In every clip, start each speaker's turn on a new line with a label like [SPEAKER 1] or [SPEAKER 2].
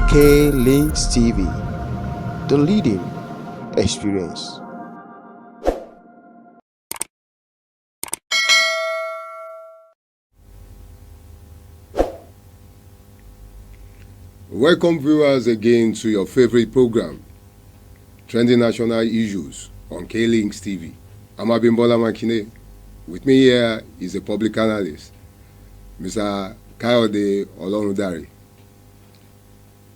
[SPEAKER 1] K-Links TV, the leading experience.
[SPEAKER 2] Welcome viewers again to your favorite program, Trending National Issues on K-Links TV. I'm Abimbola Makine. With me here is a public analyst, Mr. Kayode Olorundare.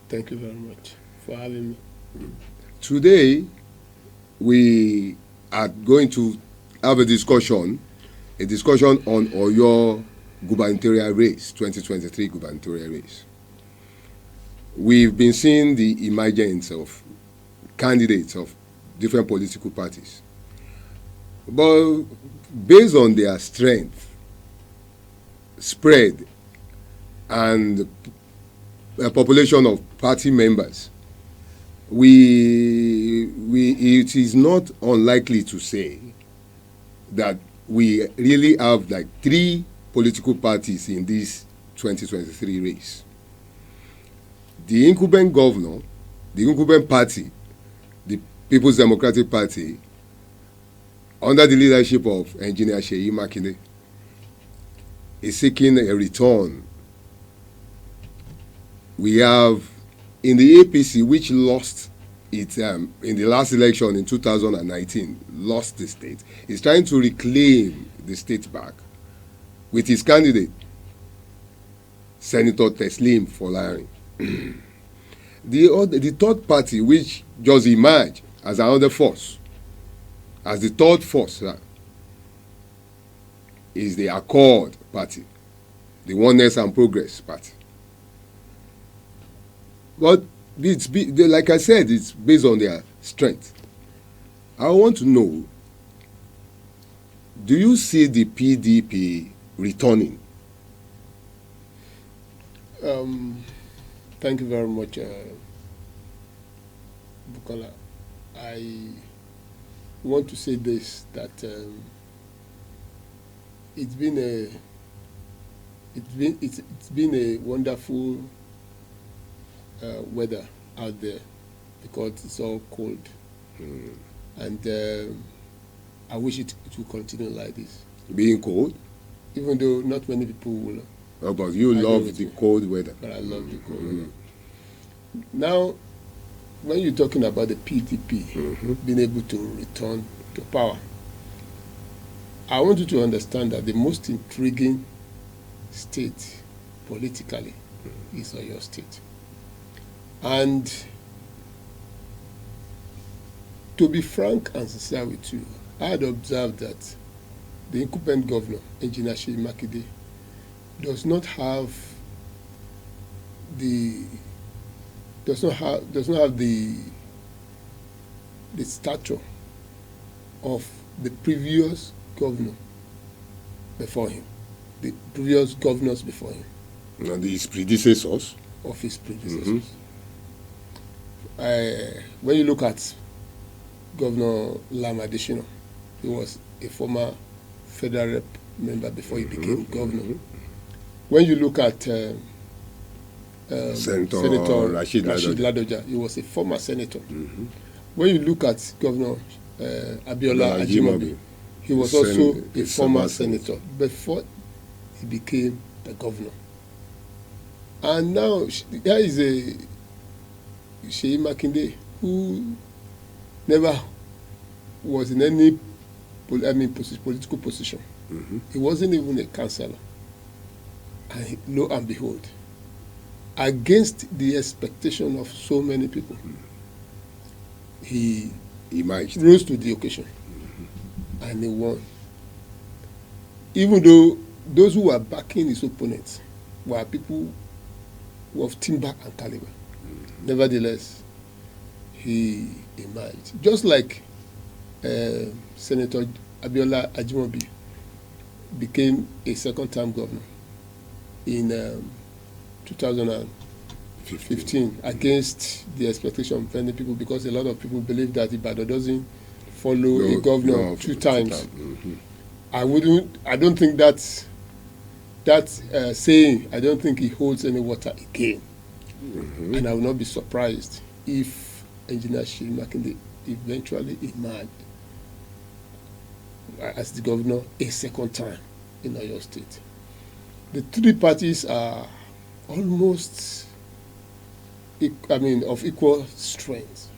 [SPEAKER 3] Thank you very much for having me.
[SPEAKER 2] Today, we are going to have a discussion on Oyo gubernatorial race, 2023 gubernatorial race. We've been seeing the emergence of candidates of different political parties. But based on their strength, spread, and a population of party members, it is not unlikely to say that we really have like three political parties in this 2023 race. The incumbent governor, the incumbent party, the People's Democratic Party, under the leadership of Engineer Seyi Makinde, is seeking a return. We have in the APC, which lost it in the last election in 2019, lost the state, is trying to reclaim the state back with his candidate, Senator Teslim Folarin. The third party, which just emerged as another force, as the third force, is the Accord Party, the Oneness and Progress Party. But like I said, it's based on their strength. I want to know, do you see the PDP returning?
[SPEAKER 3] Thank you very much, Bukola. I want to say this, that it's been a wonderful weather out there, because it's all cold, and I wish it will continue like this.
[SPEAKER 2] Being cold?
[SPEAKER 3] Even though not many people will.
[SPEAKER 2] Oh, but you love the cold weather.
[SPEAKER 3] But I love the cold weather. Now, when you're talking about the PDP being able to return to power, I want you to understand that the most intriguing state politically is Oyo State. And to be frank and sincere with you, I had observed that the incumbent governor, Engineer Seyi Makinde, does not have the stature of the previous governor before him, the previous governors before him.
[SPEAKER 2] And his predecessors?
[SPEAKER 3] Of his predecessors. When you look at Governor Lam Adesina, he was a former federal rep member before he became governor. When you look at Senator Rashid Ladoja, he was a former senator. When you look at Governor Abiola Ajimobi, he was also a former senator before he became the governor. And now there is a Seyi Makinde who never was in any political position. He wasn't even a councillor. And lo and behold, against the expectation of so many people, he rose to the occasion and he won. Even though those who were backing his opponents were people of timber and caliber, nevertheless, he emerged. Just like Senator Abiola Ajimobi became a second-term governor in 2015 against the expectation of many people, because a lot of people believe that Ibadan doesn't follow a governor two times. I don't think that saying, I don't think it holds any water again. And I will not be surprised if Engineer Seyi Makinde eventually emerge as the governor a second time in Oyo State. The three parties are almost, of equal strength.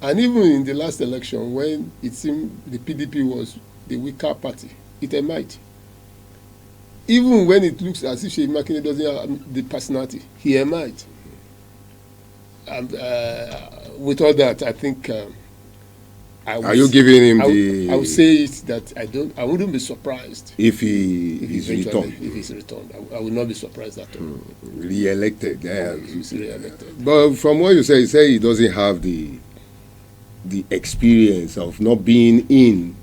[SPEAKER 3] And even in the last election, when it seemed the PDP was the weaker party, it emerged. Even when it looks as if Seyi Makinde doesn't have the personality, he emerged. And with all that, I think
[SPEAKER 2] are you giving him
[SPEAKER 3] I would say it that I wouldn't be surprised
[SPEAKER 2] if he is returned.
[SPEAKER 3] If he's returned, I would not be surprised at all.
[SPEAKER 2] Re-elected.
[SPEAKER 3] He's re-elected.
[SPEAKER 2] But from what you say he doesn't have the experience of not being in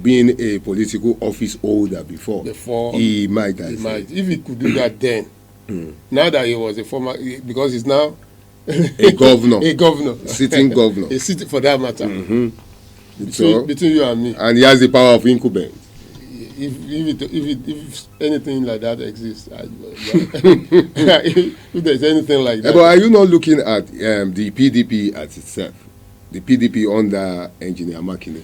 [SPEAKER 2] being a political office holder before he might.
[SPEAKER 3] If he could do that then. Now that he was a former, because he's now
[SPEAKER 2] a governor, sitting governor,
[SPEAKER 3] a city for that matter. Between you and me,
[SPEAKER 2] and he has the power of incumbent.
[SPEAKER 3] If anything like that exists, if there's anything like that.
[SPEAKER 2] But are you not looking at the PDP as itself, the PDP under Engineer Makinde?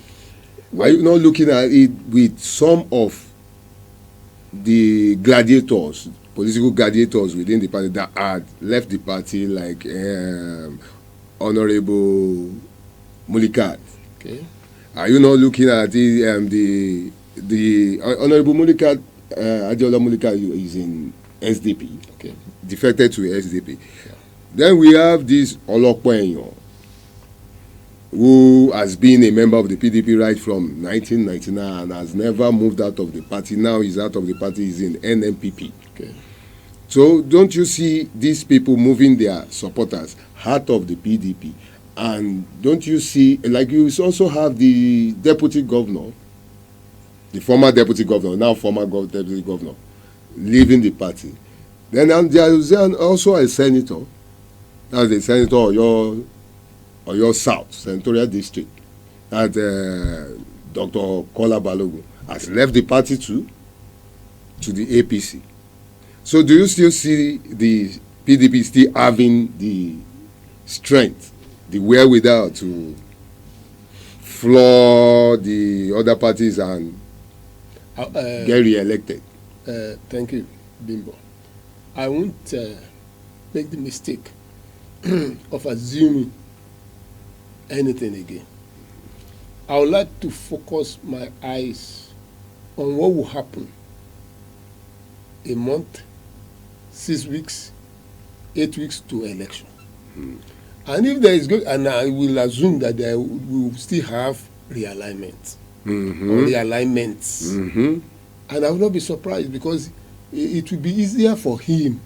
[SPEAKER 2] Are you not looking at it with some of the gladiators, political gladiators within the party that had left the party, like Honorable Mulikat?
[SPEAKER 3] Okay.
[SPEAKER 2] Are you not looking at the Honorable Mulikat, Adeola Mulikat is in SDP,
[SPEAKER 3] okay,
[SPEAKER 2] defected to SDP. Yeah. Then we have this Olokwenyo, who has been a member of the PDP right from 1999 and has never moved out of the party. Now he's out of the party, he's in NNPP.
[SPEAKER 3] Okay.
[SPEAKER 2] So don't you see these people moving their supporters out of the PDP? And don't you see, like you also have the deputy governor, the former deputy governor, now former deputy governor, leaving the party. Then there is also a senator, that's the senator of your South, Senatorial District, that Dr. Kola Balogun has left the party to the APC. So do you still see the PDP still having the strength, the wherewithal to floor the other parties and get re-elected?
[SPEAKER 3] Thank you, Bimbo. I won't make the mistake of assuming anything again. I would like to focus my eyes on what will happen a month, 6 weeks, 8 weeks to election. And if there is good, and I will assume that there will still have realignment or realignments, and I will not be surprised because it will be easier for him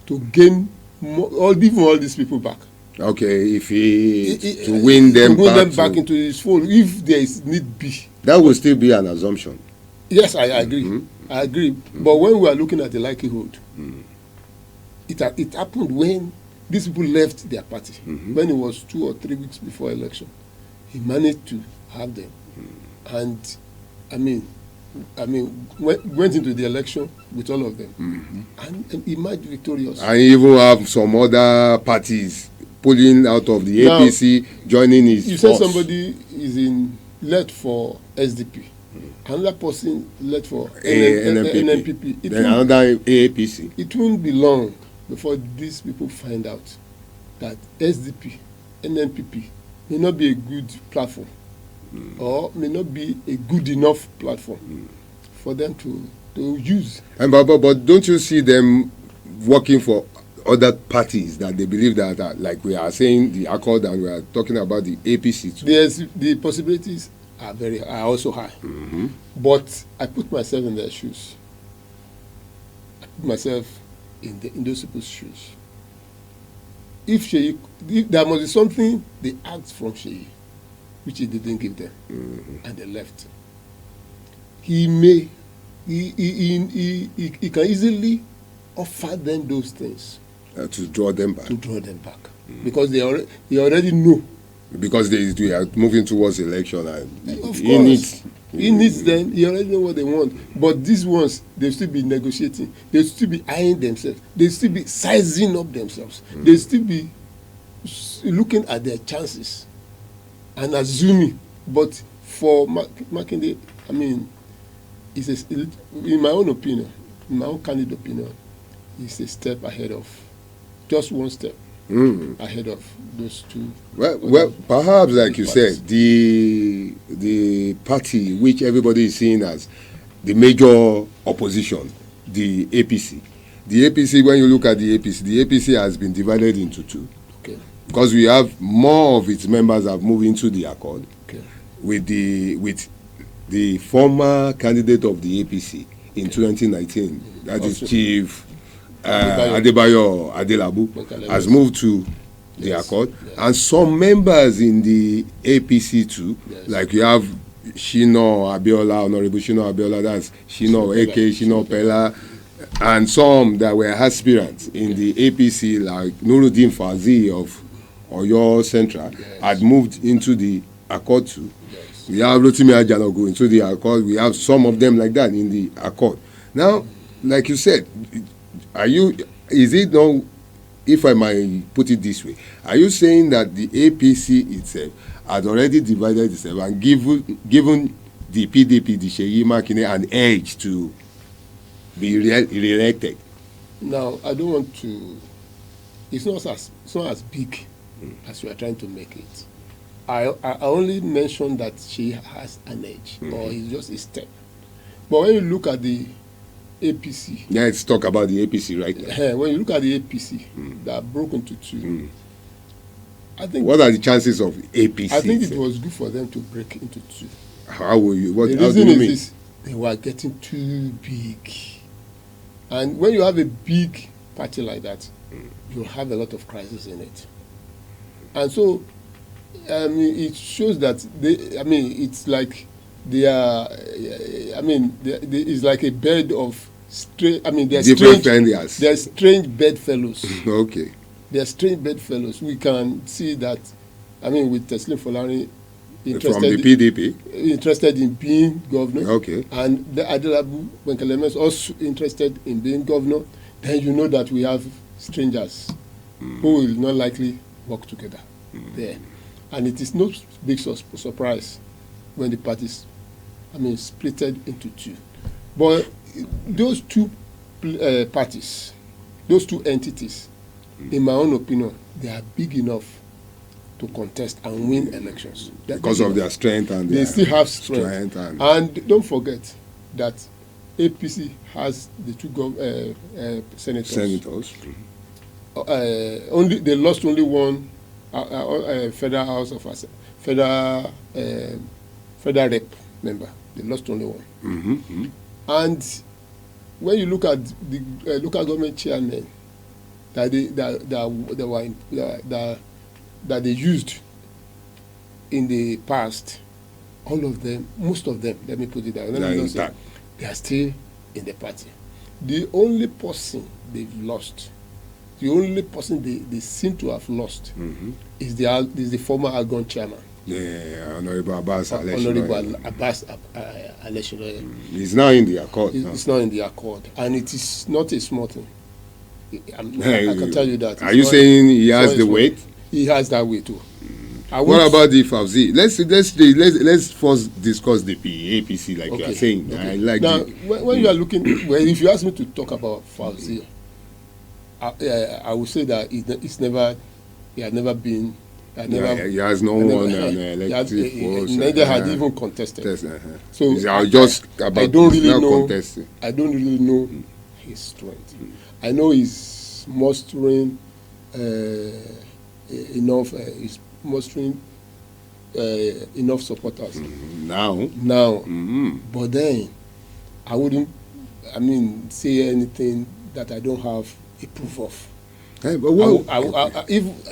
[SPEAKER 3] to gain all these people back.
[SPEAKER 2] Okay, if to win them
[SPEAKER 3] back into his fold, if there is need be.
[SPEAKER 2] That will still be an assumption.
[SPEAKER 3] Yes, I agree. I agree. But when we are looking at the likelihood, it happened when these people left their party. When it was 2 or 3 weeks before election, he managed to have them, and went into the election with all of them, and emerged victorious.
[SPEAKER 2] And even have some other parties pulling out of the APC, joining his
[SPEAKER 3] You
[SPEAKER 2] force.
[SPEAKER 3] said somebody is led for SDP. Another person led for NNPP.
[SPEAKER 2] Then another APC.
[SPEAKER 3] It won't be long before these people find out that SDP, NNPP may not be a good platform or may not be a good enough platform for them to use.
[SPEAKER 2] And but don't you see them working for other parties that they believe that, like we are saying, the Accord, and we are talking about the APC too?
[SPEAKER 3] The possibilities are also high. But I put myself in their shoes. I put myself in those people's shoes. If there must be something they asked from Seyi, which he didn't give them, and they left. He can easily offer them those things
[SPEAKER 2] to draw them back.
[SPEAKER 3] Because they already know.
[SPEAKER 2] Because they are moving towards election, and
[SPEAKER 3] Of
[SPEAKER 2] he needs
[SPEAKER 3] He needs them. He already know what they want. But these ones, they'll still be negotiating. They'll still be eyeing themselves. They'll still be sizing up themselves. They'll still be looking at their chances and assuming. But for Makinde, I mean, in my own opinion, in my own candid opinion, it's a step ahead of, just one step ahead of those two.
[SPEAKER 2] Well, perhaps, like you said, the party which everybody is seeing as the major opposition, the APC. The APC, when you look at the APC has been divided into two.
[SPEAKER 3] Okay.
[SPEAKER 2] Because we have more of its members have moved into the Accord.
[SPEAKER 3] Okay.
[SPEAKER 2] With the former candidate of the APC in 2019, that is Chief Adebayo Adelabu, has moved to the Accord. Yes. And some members in the APC too, like you have Shina Abiola, Honorable Shina Abiola, that's Shina A.K. Shina Pella, and some that were aspirants in the APC, like Nuruddin Fazi of Oyo Central, had moved into the Accord too. Yes. We have Rotimi Ajanogo into the Accord. We have some of them like that in the Accord. Now, like you said, is it now, if I might put it this way, are you saying that the APC itself had already divided itself and given the PDP, the Seyi Makinde, an edge to be re-elected?
[SPEAKER 3] Now, I don't want to, it's not as big as you are trying to make it. I only mentioned that she has an edge, or it's just a step. But when you look at the APC,
[SPEAKER 2] let's talk about the APC right now.
[SPEAKER 3] When you look at the APC that are broken to two, I think.
[SPEAKER 2] What are the chances of APC?
[SPEAKER 3] I think it was good for them to break into two.
[SPEAKER 2] How will you?
[SPEAKER 3] The reason is this: they were getting too big, and when you have a big party like that, you have a lot of crisis in it, and so. It shows that it's like they are. It's like a bed of strange. They're
[SPEAKER 2] different
[SPEAKER 3] strange. They're strange bedfellows.
[SPEAKER 2] Okay.
[SPEAKER 3] They're strange bedfellows. We can see that. With Teslim Folari
[SPEAKER 2] from the PDP,
[SPEAKER 3] interested in being governor.
[SPEAKER 2] Okay.
[SPEAKER 3] And the Adelabu Benkeleme is also interested in being governor. Then you know that we have strangers who will not likely work together there. And it is no big surprise when the parties, splitted into two. But those two parties, those two entities, in my own opinion, they are big enough to contest and win elections.
[SPEAKER 2] Because of their strength and
[SPEAKER 3] they still have strength. And don't forget that APC has the two senators. They lost only one. Federal House of Federal Rep member. They lost only one. And when you look at the local government chairmen that they used in the past, all of them, most of them, let me put it down, they are still in the party. The only person they've lost, the only person they seem to have lost is the former Algon chairman.
[SPEAKER 2] Yeah, Honorable Abbas
[SPEAKER 3] Aleshino.
[SPEAKER 2] He's now in the Accord.
[SPEAKER 3] It's not in the Accord, and it is not a small thing. I can tell you that.
[SPEAKER 2] Are you saying he has the weight?
[SPEAKER 3] He has that weight too.
[SPEAKER 2] What about the Fauzi? Let's first discuss the APC, like you are saying.
[SPEAKER 3] Okay.
[SPEAKER 2] I like
[SPEAKER 3] now, when you are looking, if you ask me to talk about Fauzi, I would say that he had never been.
[SPEAKER 2] He has no one an elective post.
[SPEAKER 3] Neither had even contested. So
[SPEAKER 2] I don't
[SPEAKER 3] really know his strength. I know he's mustering enough. He's mustering enough supporters
[SPEAKER 2] now.
[SPEAKER 3] But then I wouldn't. Say anything that I don't have a proof of.
[SPEAKER 2] Hey, but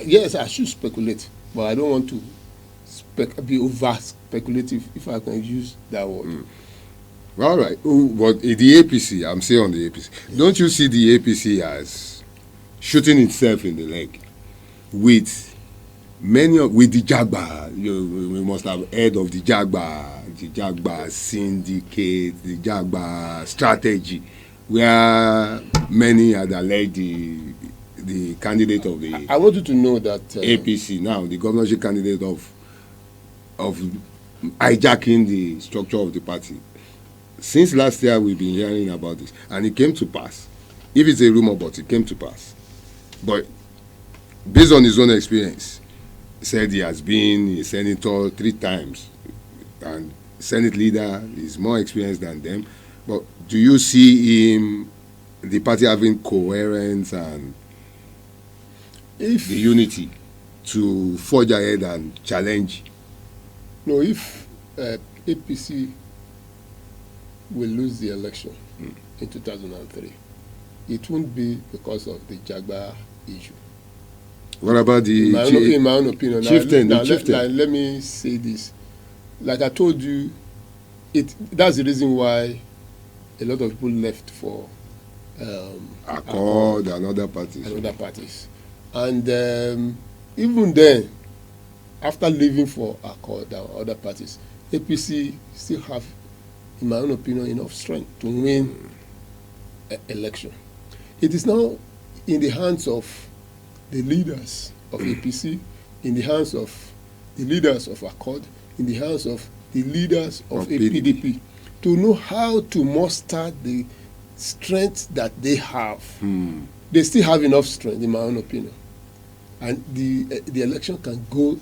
[SPEAKER 3] yes, I should speculate, but I don't want to be over speculative, if I can use that word.
[SPEAKER 2] All right, but the APC, I'm saying on the APC, don't you see the APC as shooting itself in the leg with the Jagba? We must have heard of the Jagba the Jagba syndicate, the Jagba strategy, where many had alleged the candidate of the
[SPEAKER 3] I want you to know that
[SPEAKER 2] APC now, the governorship candidate of hijacking the structure of the party. Since last year, we've been hearing about this, and it came to pass. If it's a rumor, but it came to pass. But based on his own experience, he said he has been a senator 3 times, and Senate leader is more experienced than them. But do you see him, the party having coherence and the unity to forge ahead and challenge?
[SPEAKER 3] No, if APC will lose the election in 2003, it won't be because of the Jagba issue.
[SPEAKER 2] What about the
[SPEAKER 3] in my own opinion?
[SPEAKER 2] chieftain?
[SPEAKER 3] Let me say this. Like I told you, that's the reason why a lot of people left for
[SPEAKER 2] Accord and other parties.
[SPEAKER 3] And even then, after leaving for Accord and other parties, APC still have, in my own opinion, enough strength to win election. It is now in the hands of the leaders of APC, in the hands of the leaders of Accord, in the hands of the leaders of PDP to know how to muster the strength that they have. They still have enough strength, in my own opinion, and the election can go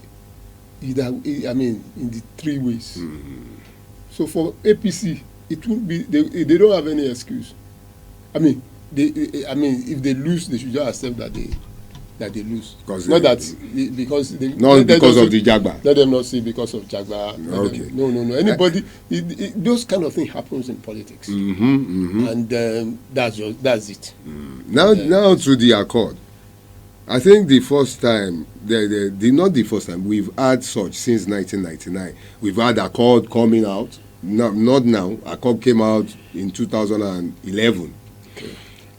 [SPEAKER 3] either. I mean, in the 3 ways. So for APC, it won't be. They don't have any excuse. I mean, if they lose, they should just accept that they lose. Because of the Jagba. Let them not say because of Jagba.
[SPEAKER 2] Okay.
[SPEAKER 3] No. Anybody, those kind of things happens in politics, and that's it.
[SPEAKER 2] Now to the Accord. I think the first time, not the first time, we've had such since 1999. We've had Accord coming out. Not now. Accord came out in 2011.
[SPEAKER 3] Okay.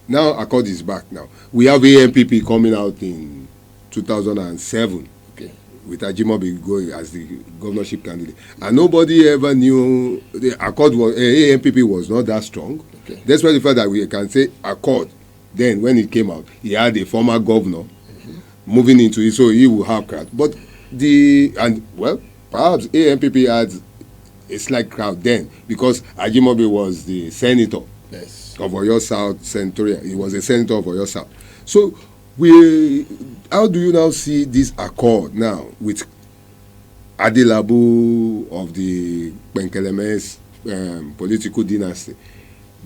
[SPEAKER 2] Now Accord is back now. We have ANPP coming out in 2007.
[SPEAKER 3] Okay.
[SPEAKER 2] With Ajimobi going as the governorship candidate. And nobody ever knew the Accord was, ANPP was not that strong.
[SPEAKER 3] Okay.
[SPEAKER 2] That's why the fact that we can say Accord, then when it came out, he had a former governor moving into it, so he will have crowd. But perhaps ANPP had a slight crowd then because Ajimobi was the senator.
[SPEAKER 3] Yes.
[SPEAKER 2] Of Oyo South Senatorial. He was a senator of Oyo South. So how do you now see this Accord now with Adelabu of the Penkelemes political dynasty?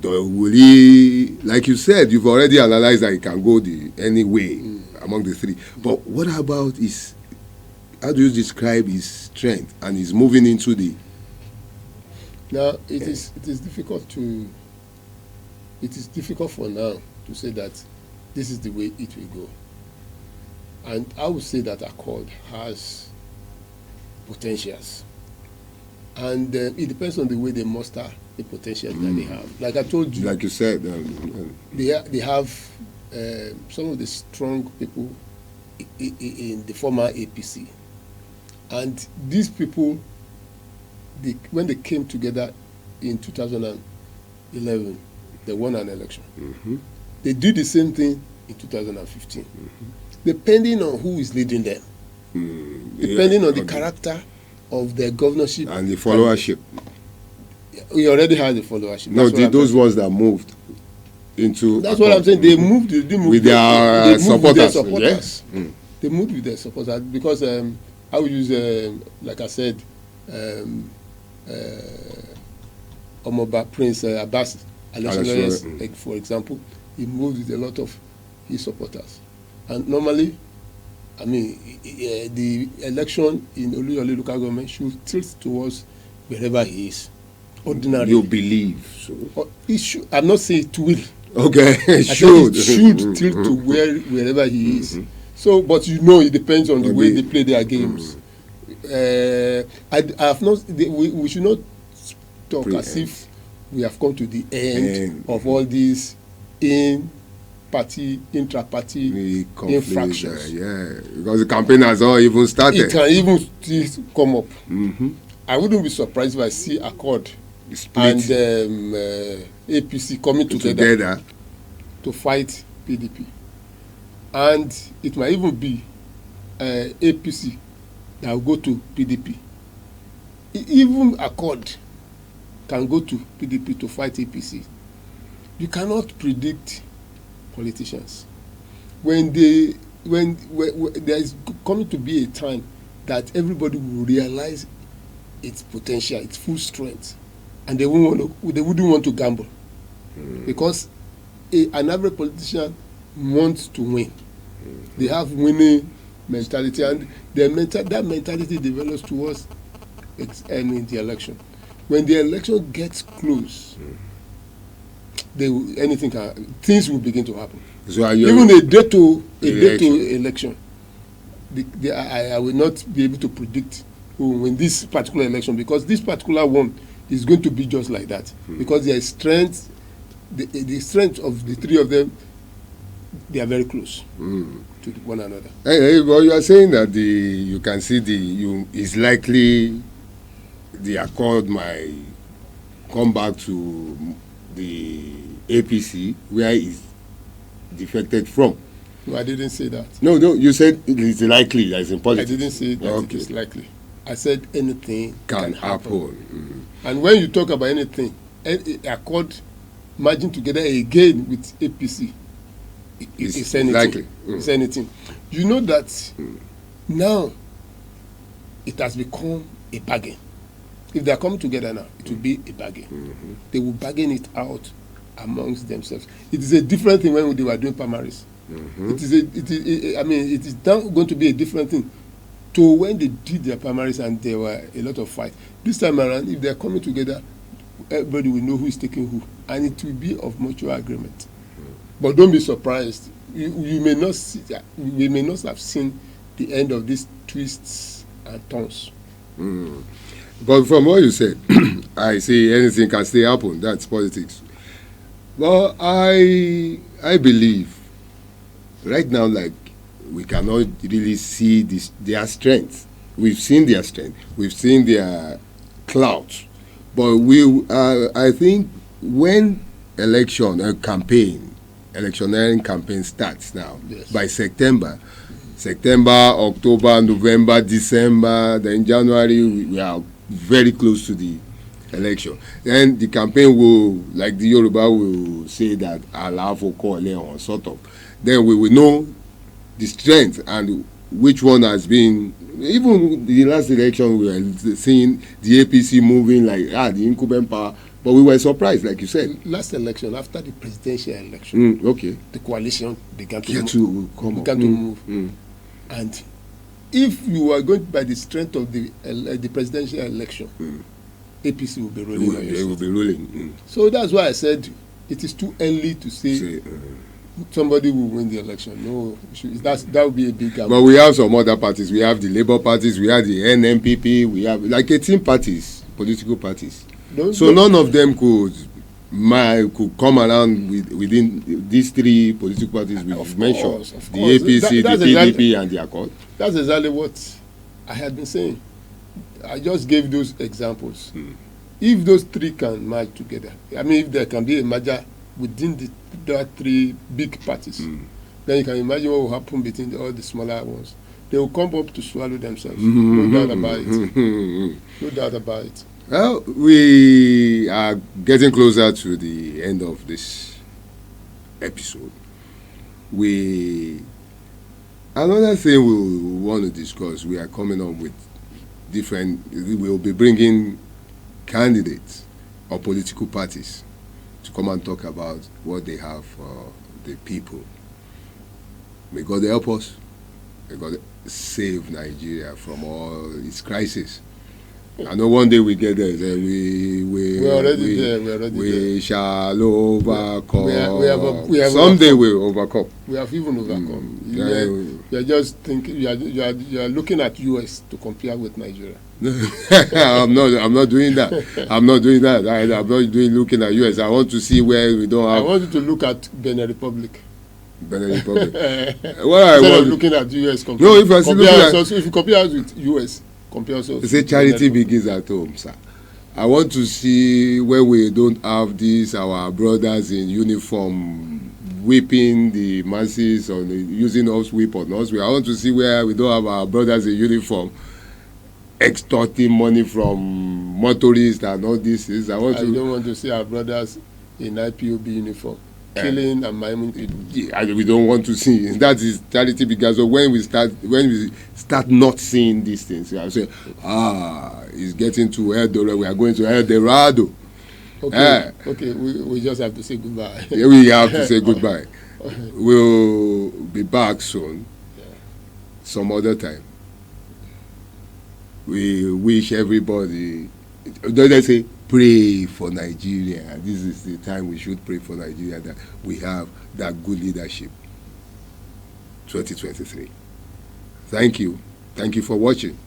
[SPEAKER 2] Will he, like you said, you've already analyzed that he can go any way among the 3. But what about how do you describe his strength and his moving into the...
[SPEAKER 3] Now, it is difficult for now to say that this is the way it will go. And I would say that Accord has potentials. And it depends on the way they muster the potential that they have. Like I told you.
[SPEAKER 2] Like you said.
[SPEAKER 3] They have some of the strong people in the former APC. And these people, when they came together in 2011, they won an election. They did the same thing in 2015. Depending on who is leading them. Depending on the character of their governorship.
[SPEAKER 2] And the followership.
[SPEAKER 3] We already had the followership.
[SPEAKER 2] No, those ones that moved into...
[SPEAKER 3] That's what I'm saying. They moved
[SPEAKER 2] with their supporters.
[SPEAKER 3] Yes? They moved with their supporters because I will use, like I said, Omoba Prince Abbas, for example, he moved with a lot of his supporters. And normally, I mean, the election in Oluyole local government should tilt towards wherever he is. Ordinarily.
[SPEAKER 2] You believe so?
[SPEAKER 3] It should. I'm not saying it will.
[SPEAKER 2] Okay,
[SPEAKER 3] it should tilt to wherever he is. So, but it depends on the way they play their games. I have not. We should not talk as if we have come to the end of all these intra-party infractions.
[SPEAKER 2] Because the campaign has not even started.
[SPEAKER 3] It can even still come up. I wouldn't be surprised if I see Accord
[SPEAKER 2] Split.
[SPEAKER 3] and APC coming together to fight PDP. And it might even be APC that will go to PDP. Even Accord can go to PDP to fight APC. You cannot predict politicians. When there is coming to be a time that everybody will realize its potential, its full strength, and they wouldn't want to gamble, because an average politician wants to win. They have winning mentality, and that mentality develops towards the election. When the election gets close, things will begin to happen.
[SPEAKER 2] So
[SPEAKER 3] even a day to election, I will not be able to predict who will win this particular election, because this particular one is going to be just like that. Because their strength, the strength of the three of them, they are very close to one another.
[SPEAKER 2] Well, you are saying that you can see it's likely the Accord might come back to the APC where it's defected from.
[SPEAKER 3] No, I didn't say that.
[SPEAKER 2] No, you said it is likely, as in politics.
[SPEAKER 3] I didn't say that it is likely. I said anything can happen. And when you talk about anything, Accord merging together again with APC, it's anything.
[SPEAKER 2] Likely.
[SPEAKER 3] It's anything. You know that now it has become a bargain. If they are coming together now, it will be a bargain. They will bargain it out amongst themselves. It is a different thing when they were doing primaries. It is now going to be a different thing to when they did their primaries and there were a lot of fight. This time around, if they are coming together, everybody will know who is taking who, and it will be of mutual agreement. But don't be surprised. You may not see that. We may not have seen the end of these twists and turns.
[SPEAKER 2] But from what you said, I see anything can still happen. That's politics. Well, I believe right now, like, we cannot really see their strength. We've seen their strength. We've seen their clout. But I think when electioneering campaign starts now,
[SPEAKER 3] yes,
[SPEAKER 2] by September, October, November, December, then January, we are very close to the election. Then the campaign will, like the Yoruba will say that Alafo Kole or sort of. Then we will know the strength and which one has been. Even the last election, we were seeing the APC moving like the incumbent power, but we were surprised, like you said.
[SPEAKER 3] Last election, after the presidential election, the coalition began to move. And if you are going by the strength of the presidential election, APC will be rolling.
[SPEAKER 2] They will be rolling.
[SPEAKER 3] So that's why I said it is too early to say somebody will win the election. No, that would be a big gamble.
[SPEAKER 2] But we have some other parties. We have the Labour parties. We have the NNPP. We have like 18 parties, political parties. None of them could come around within these three political parties we've mentioned: the APC, the PDP, and the Accord.
[SPEAKER 3] That's exactly what I had been saying. I just gave those examples. If those three can merge together, if there can be a merger within the three big parties, then you can imagine what will happen between all the smaller ones. They will come up to swallow themselves. No doubt about it. No doubt about it.
[SPEAKER 2] Well, we are getting closer to the end of this episode. Another thing we want to discuss, we are coming up with we will be bringing candidates or political parties to come and talk about what they have for the people. May God help us. May God save Nigeria from all its crises. I know one day we get there. We're already there. We shall overcome. Someday we'll overcome.
[SPEAKER 3] We have even overcome. You are just thinking. You are looking at US to compare with Nigeria.
[SPEAKER 2] I'm not doing that. I'm not doing that. I'm not looking at US. I want to see where we don't have.
[SPEAKER 3] I want you to look at Benin Republic.
[SPEAKER 2] Benin Republic.
[SPEAKER 3] Well, instead of looking at US.
[SPEAKER 2] If you compare us
[SPEAKER 3] with US. compare also.
[SPEAKER 2] They say charity begins at home, sir. I want to see where we don't have these our brothers in uniform whipping the masses or using us whip on us. I want to see where we don't have our brothers in uniform extorting money from motorists and all this. I
[SPEAKER 3] don't want to see our brothers in IPOB uniform killing and maiming people.
[SPEAKER 2] Yeah, we don't want to see. That is charity because when we start not seeing these things, I say, it's getting to El Dorado. We are going to El Dorado.
[SPEAKER 3] Okay, okay, we just have to say goodbye.
[SPEAKER 2] Yeah, we have to say goodbye. We'll be back soon, some other time. We wish everybody, don't they say, pray for Nigeria. This is the time we should pray for Nigeria, that we have that good leadership. 2023. Thank you. Thank you for watching.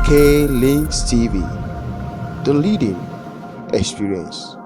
[SPEAKER 1] K Links TV, the leading experience.